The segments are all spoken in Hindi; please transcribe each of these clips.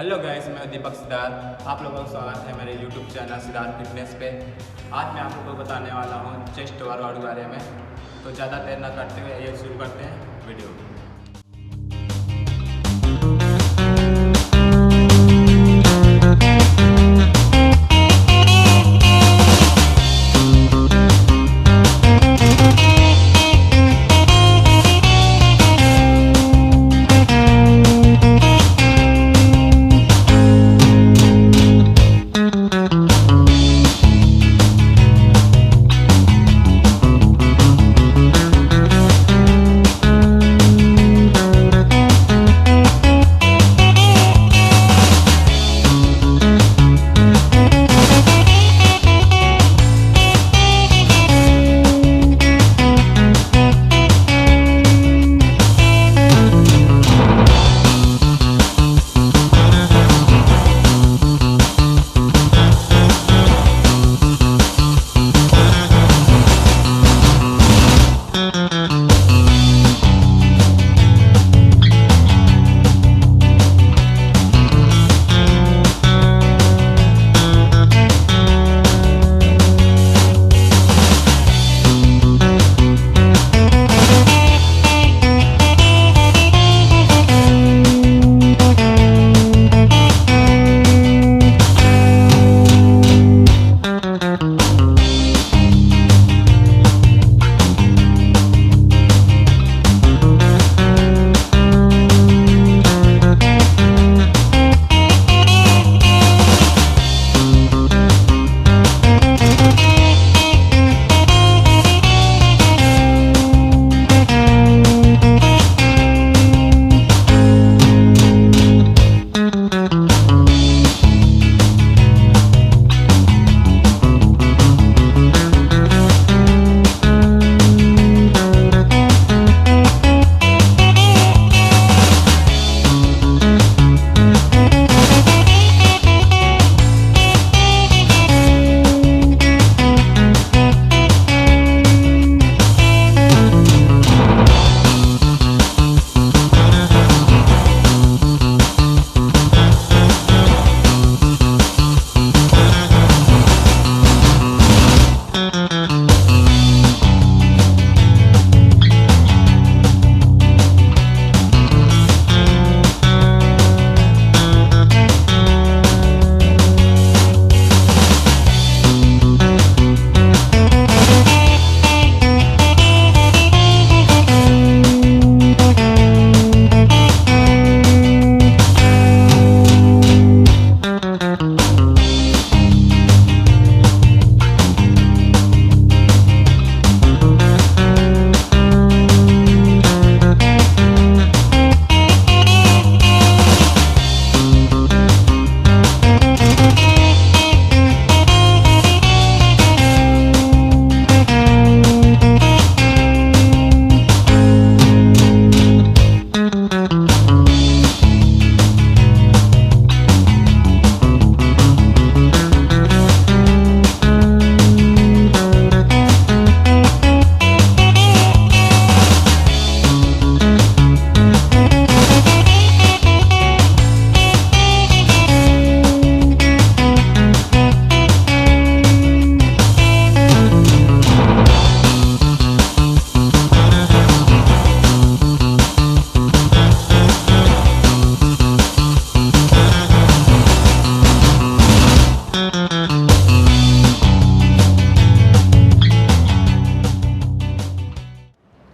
हेलो गाइस, मैं दीपक सिदार। आप लोगों का स्वागत है मेरे यूट्यूब चैनल सिदार फिटनेस पे। आज मैं आप लोगों को बताने वाला हूँ चेस्ट वर्कआउट के बारे में। तो ज़्यादा देर ना करते हुए ये शुरू करते हैं वीडियो।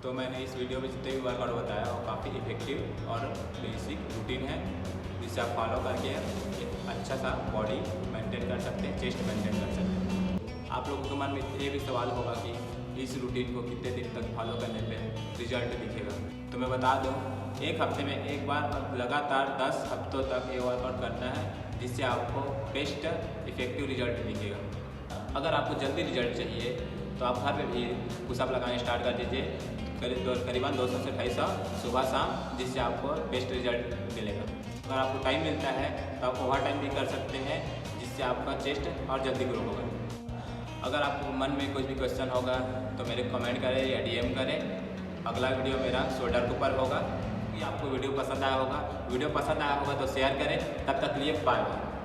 तो मैंने इस वीडियो में जितने भी वर्कआउट बताया वो काफ़ी इफेक्टिव और बेसिक रूटीन है, जिससे आप फॉलो करके एक अच्छा सा बॉडी मेंटेन कर सकते हैं, चेस्ट मेंटेन कर सकते हैं। आप लोगों के मन में ये भी सवाल होगा कि इस रूटीन को कितने दिन तक फॉलो करने पे रिजल्ट दिखेगा। तो मैं बता दूं, एक हफ्ते में एक बार और लगातार 10 हफ्तों तक ये वर्कआउट करना है, जिससे आपको बेस्ट इफेक्टिव रिजल्ट दिखेगा। अगर आपको जल्दी रिजल्ट चाहिए तो आप घर पे भी पुशअप लगाने स्टार्ट कर दीजिए, करीबन 200 से 250 सुबह शाम, जिससे आपको बेस्ट रिजल्ट मिलेगा। अगर आपको टाइम मिलता है तो आप ओवर टाइम भी कर सकते हैं, जिससे आपका चेस्ट और जल्दी ग्रो होगा। अगर आपको मन में कुछ भी क्वेश्चन होगा तो मेरे कमेंट करें या DM करें। अगला वीडियो मेरा शोल्डर के ऊपर होगा। कि आपको वीडियो पसंद आया होगा। वीडियो पसंद आया होगा तो शेयर करें। तब तक के लिए बाय बाय।